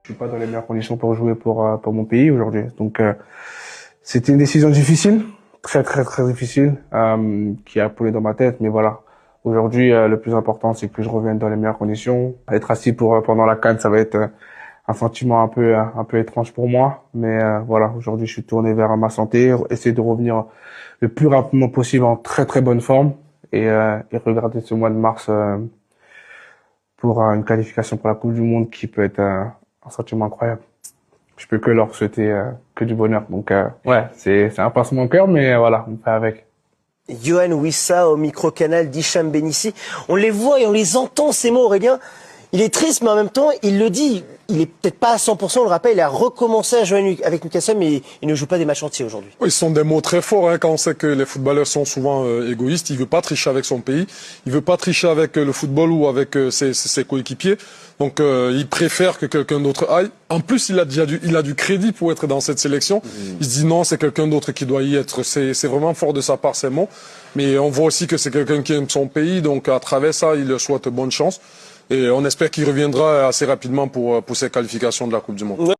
Je suis pas dans les meilleures conditions pour jouer pour mon pays aujourd'hui. Donc c'était une décision difficile, très très très difficile, qui a coulé dans ma tête. Mais voilà, aujourd'hui le plus important c'est que je revienne dans les meilleures conditions. Être assis pendant la CAN, ça va être un sentiment un peu étrange pour moi. Mais voilà, aujourd'hui je suis tourné vers ma santé, essayer de revenir le plus rapidement possible en très très bonne forme et regarder ce mois de mars pour une qualification pour la Coupe du Monde qui peut être un sentiment incroyable. Je peux que leur souhaiter que du bonheur. Donc ouais, c'est un pincement au cœur, mais voilà, on fait avec. Yoann Wissa au micro-canal d'Hicham Benissi. On les voit et on les entend, ces mots, Aurélien. Il est triste, mais en même temps, il le dit. Il est peut-être pas à 100%, on le rappelle, il a recommencé à jouer avec Newcastle, mais il ne joue pas des matchs entiers aujourd'hui. Oui, ce sont des mots très forts, quand on sait que les footballeurs sont souvent égoïstes. Il veut pas tricher avec son pays, il veut pas tricher avec le football ou avec ses coéquipiers. Donc il préfère que quelqu'un d'autre aille. En plus, il a du crédit pour être dans cette sélection. Il se dit non, c'est quelqu'un d'autre qui doit y être. C'est vraiment fort de sa part, ces mots. Mais on voit aussi que c'est quelqu'un qui aime son pays, donc à travers ça, il leur souhaite bonne chance. Et on espère qu'il reviendra assez rapidement pour ses qualifications de la Coupe du Monde.